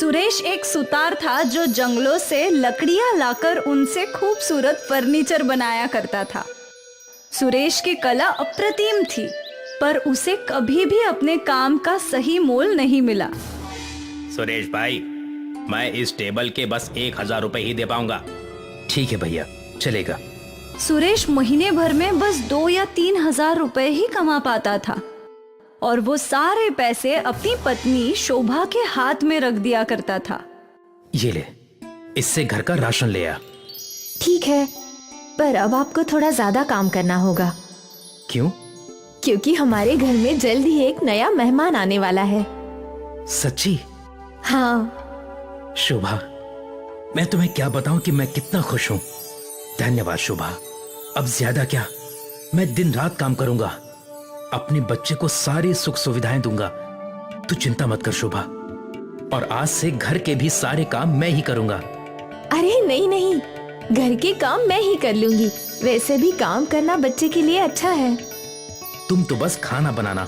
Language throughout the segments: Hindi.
सुरेश एक सुतार था जो जंगलों से लकड़ियां लाकर उनसे खूबसूरत फर्नीचर बनाया करता था। सुरेश की कला अप्रतिम थी, पर उसे कभी भी अपने काम का सही मोल नहीं मिला। सुरेश भाई, मैं इस टेबल के बस 1,000 रुपए ही दे पाऊंगा। ठीक है भैया, चलेगा। सुरेश महीने भर में बस 2 या 3 हजार रुपए ही कमा पाता था और वो सारे पैसे अपनी पत्नी शोभा के हाथ में रख दिया करता था। ये ले, इससे घर का राशन ले आ। ठीक है, पर अब आपको थोड़ा ज्यादा काम करना होगा। क्यों? क्योंकि हमारे घर में जल्द ही एक नया मेहमान आने वाला है। सच्ची? हाँ। शोभा, मैं तुम्हें क्या बताऊं कि मैं कितना खुश हूं। धन्यवाद शोभा। अब ज्यादा क्या, मैं दिन रात काम करूंगा, अपने बच्चे को सारी सुख सुविधाएं दूंगा। तू चिंता मत कर शोभा, और आज से घर के भी सारे काम मैं ही करूंगा। अरे नहीं नहीं, घर के काम मैं ही कर लूंगी। वैसे भी काम करना बच्चे के लिए अच्छा है। तुम तो बस खाना बनाना,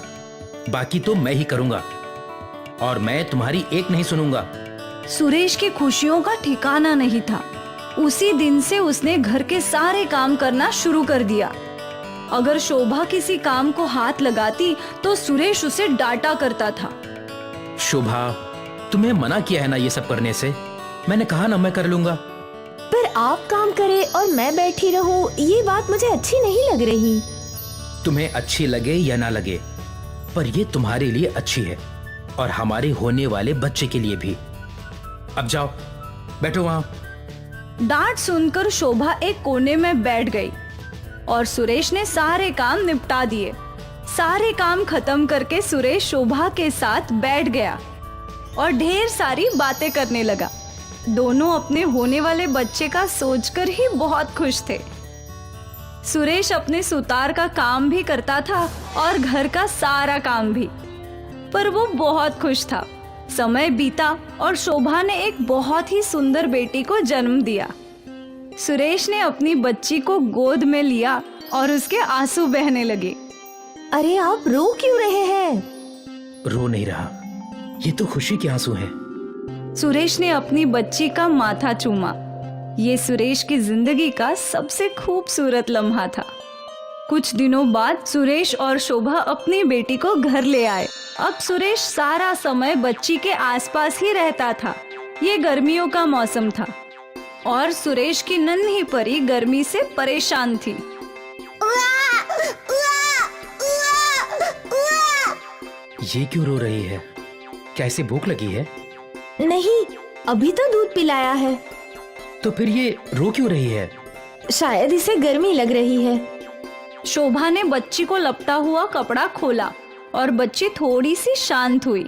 बाकी तो मैं ही करूंगा, और मैं तुम्हारी एक नहीं सुनूंगा। सुरेश की खुशियों का ठिकाना नहीं था। उसी दिन से उसने घर के सारे काम करना शुरू कर दिया। अगर शोभा किसी काम को हाथ लगाती तो सुरेश उसे डांटा करता था। शोभा, तुम्हें मना किया है ना ये सब करने से। मैंने कहा ना मैं कर लूंगा। पर आप काम करें और मैं बैठी रहूं, ये बात मुझे अच्छी नहीं लग रही। तुम्हें अच्छी लगे या ना लगे, पर ये तुम्हारे लिए अच्छी है और हमारे होने वाले बच्चे के लिए भी। अब जाओ, बैठो वहां। डांट सुनकर शोभा एक कोने में बैठ गई और सुरेश ने सारे काम निपटा दिए। सारे काम खत्म करके सुरेश शोभा के साथ बैठ गया और ढेर सारी बातें करने लगा। दोनों अपने होने वाले बच्चे का सोचकर ही बहुत खुश थे। सुरेश अपने सुतार का काम भी करता था और घर का सारा काम भी, पर वो बहुत खुश था। समय बीता और शोभा ने एक बहुत ही सुंदर बेटी को जन्म दिया। सुरेश ने अपनी बच्ची को गोद में लिया और उसके आंसू बहने लगे। अरे आप रो क्यों रहे हैं? रो नहीं रहा, ये तो खुशी के आंसू हैं। सुरेश ने अपनी बच्ची का माथा चूमा। ये सुरेश की जिंदगी का सबसे खूबसूरत लम्हा था। कुछ दिनों बाद सुरेश और शोभा अपनी बेटी को घर ले आए। अब सुरेश सारा समय बच्ची के आसपास ही रहता था। ये गर्मियों का मौसम था और सुरेश की नन्ही परी गर्मी से परेशान थी। ये क्यों रो रही है? क्या इसे भूख लगी है? नहीं, अभी तो दूध पिलाया है। तो फिर ये रो क्यों रही है? शायद इसे गर्मी लग रही है। शोभा ने बच्ची को लपटा हुआ कपड़ा खोला और बच्ची थोड़ी सी शांत हुई।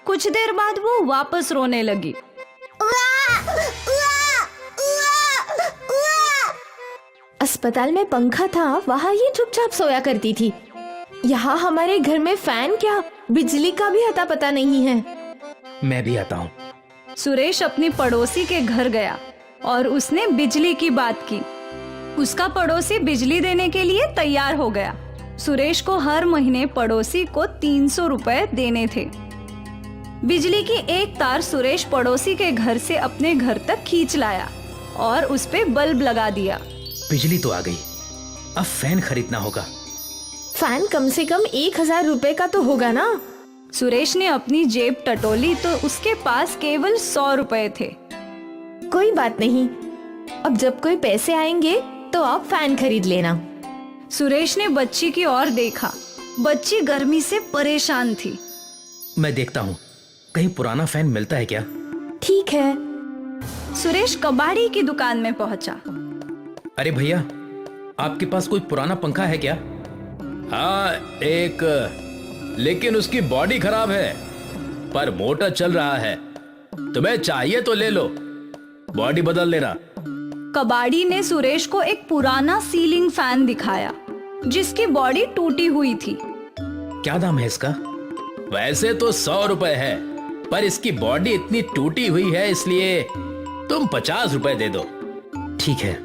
कुछ देर बाद वो वापस रोने लगी। अस्पताल में पंखा था, वहाँ ये चुपचाप सोया करती थी। यहाँ हमारे घर में फैन क्या, बिजली का भी अता पता नहीं है। मैं भी आता हूँ। सुरेश अपनी पड़ोसी के घर गया और उसने बिजली की बात की। उसका पड़ोसी बिजली देने के लिए तैयार हो गया। सुरेश को हर महीने पड़ोसी को 300 रुपए देने थे। बिजली की एक तार सुरेश पड़ोसी के घर से अपने घर तक खींच लाया और उस पे बल्ब लगा दिया। बिजली तो आ गई, अब फैन खरीदना होगा। फैन कम से कम 1,000 रुपए का तो होगा ना? सुरेश ने अपनी जेब टटोली तो उसके पास केवल 100 रुपए थे। कोई बात नहीं, अब जब कोई पैसे आएंगे तो आप फैन खरीद लेना। सुरेश ने बच्ची की ओर देखा। बच्ची गर्मी से परेशान थी। मैं देखता हूँ कहीं पुराना फैन मिलता है क्या। ठीक है। सुरेश कबाड़ी की दुकान में पहुंचा। अरे भैया, आपके पास कोई पुराना पंखा है क्या? हाँ, एक, लेकिन उसकी बॉडी खराब है, पर मोटर चल रहा है। तुम्हें चाहिए तो ले लो, बॉडी बदल लेना। कबाड़ी ने सुरेश को एक पुराना सीलिंग फैन दिखाया जिसकी बॉडी टूटी हुई थी। क्या दाम है इसका? वैसे तो 100 रुपए है, पर इसकी बॉडी इतनी टूटी हुई है इसलिए तुम 50 रुपए दे दो। ठीक है।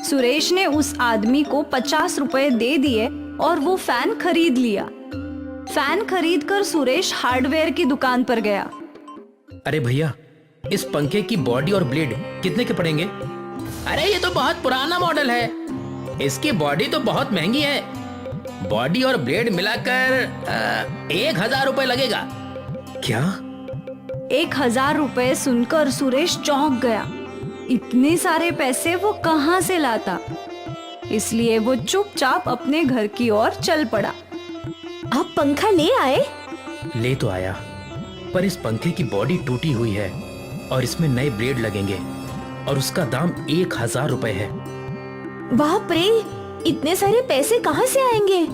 सुरेश ने उस आदमी को 50 रुपए दे दिए और वो फैन खरीद लिया। फैन खरीदकर सुरेश हार्डवेयर की दुकान पर गया। अरे भैया, इस पंखे की बॉडी और ब्लेड कितने के पड़ेंगे? अरे ये तो बहुत पुराना मॉडल है, इसकी बॉडी तो बहुत महंगी है। बॉडी और ब्लेड मिलाकर 1,000 रुपए लगेगा। क्या? 1,000 रुपए सुनकर सुरेश चौंक गया। इतने सारे पैसे वो कहाँ से लाता? इसलिए वो चुपचाप अपने घर की ओर चल पड़ा। आप पंखा ले आए? ले तो आया, पर इस पंखे की बॉडी टूटी हुई है और इसमें नए ब्लेड लगेंगे और उसका दाम 1,000 रुपए है। बाप रे, इतने सारे पैसे कहाँ से आएंगे?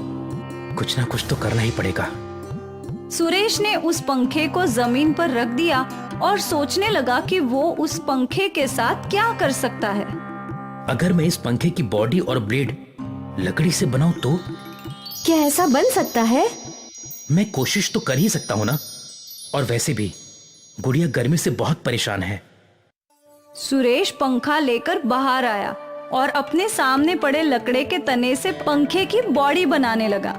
कुछ ना कुछ तो करना ही पड़ेगा। सुरेश ने उस पंखे को जमीन पर रख दिया और सोचने लगा कि वो उस पंखे के साथ क्या कर सकता है। अगर मैं इस पंखे की बॉडी और ब्लेड लकड़ी से बनाऊं तो? क्या ऐसा बन सकता है? मैं कोशिश तो कर ही सकता हूं ना। और वैसे भी गुड़िया गर्मी से बहुत परेशान है। सुरेश पंखा लेकर बाहर आया और अपने सामने पड़े लकड़े के तने से पंखे की बॉडी बनाने लगा।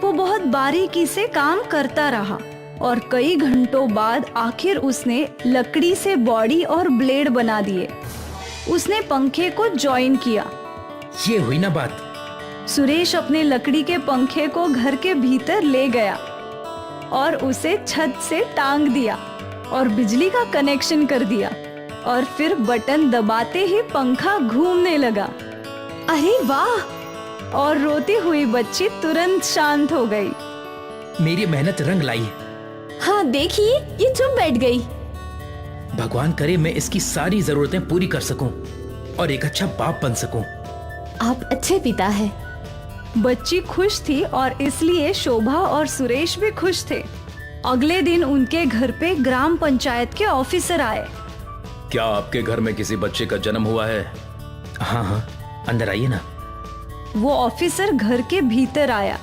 वो बहुत बारीकी से काम करता रहा और कई घंटों बाद आखिर उसने लकड़ी से बॉडी और ब्लेड बना दिए। उसने पंखे को जॉइन किया। ये हुई ना बात। सुरेश अपने लकड़ी के पंखे को घर के भीतर ले गया और उसे छत से टांग दिया और बिजली का कनेक्शन कर दिया और फिर बटन दबाते ही पंखा घूमने लगा। अरे वाह! और रोती हुई बच्ची तुरंत शांत हो गई। मेरी मेहनत रंग लाई है। हाँ देखिए, ये चुप बैठ गई। भगवान करे मैं इसकी सारी जरूरतें पूरी कर सकूं और एक अच्छा बाप बन सकूं। आप अच्छे पिता हैं। बच्ची खुश थी और इसलिए शोभा और सुरेश भी खुश थे। अगले दिन उनके घर पे ग्राम पंचायत के ऑफिसर आए। क्या आपके घर में किसी बच्चे का जन्म हुआ है? हाँ हाँ, अंदर आइए ना। वो ऑफिसर घर के भीतर आया।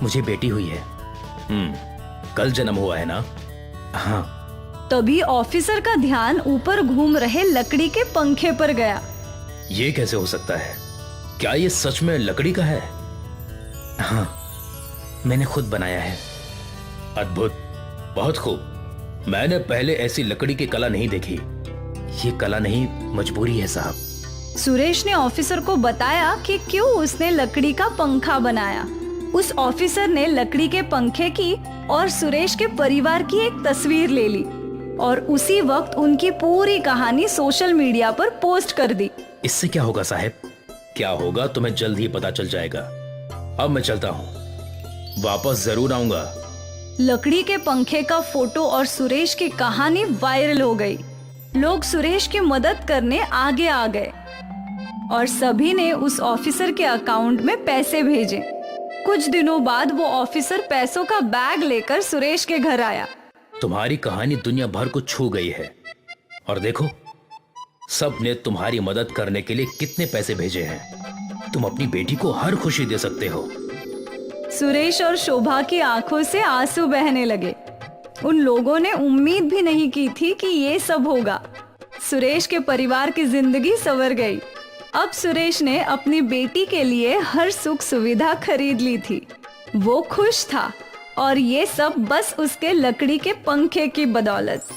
मुझे बेटी हुई है। कल जन्म हुआ है ना? हाँ। तभी ऑफिसर का ध्यान ऊपर घूम रहे लकड़ी के पंखे पर गया। ये कैसे हो सकता है? क्या ये सच में लकड़ी का है? हाँ, मैंने खुद बनाया है। अद्भुत, बहुत खूब। मैंने पहले ऐसी लकड़ी की कला नहीं देखी। ये कला नहीं, मजबूरी है साहब। सुरेश ने ऑफिसर को बताया कि क्यों उसने लकड़ी का पंखा बनाया। उस ऑफिसर ने लकड़ी के पंखे की और सुरेश के परिवार की एक तस्वीर ले ली और उसी वक्त उनकी पूरी कहानी सोशल मीडिया पर पोस्ट कर दी। इससे क्या होगा साहब? क्या होगा तुम्हें जल्द ही पता चल जाएगा। अब मैं चलता हूँ, वापस जरूर आऊंगा। लकड़ी के पंखे का फोटो और सुरेश की कहानी वायरल हो गई। लोग सुरेश की मदद करने आगे आ गए और सभी ने उस ऑफिसर के अकाउंट में पैसे भेजे। कुछ दिनों बाद वो ऑफिसर पैसों का बैग लेकर सुरेश के घर आया। तुम्हारी कहानी दुनिया भर को छू गई है और देखो, सब ने तुम्हारी मदद करने के लिए कितने पैसे भेजे हैं। तुम अपनी बेटी को हर खुशी दे सकते हो। सुरेश और शोभा की आंखों से आंसू बहने लगे। उन लोगों ने उम्मीद भी नहीं की थी कि ये सब होगा। सुरेश के परिवार की जिंदगी संवर गई। अब सुरेश ने अपनी बेटी के लिए हर सुख सुविधा खरीद ली थी। वो खुश था और ये सब बस उसके लकड़ी के पंखे की बदौलत।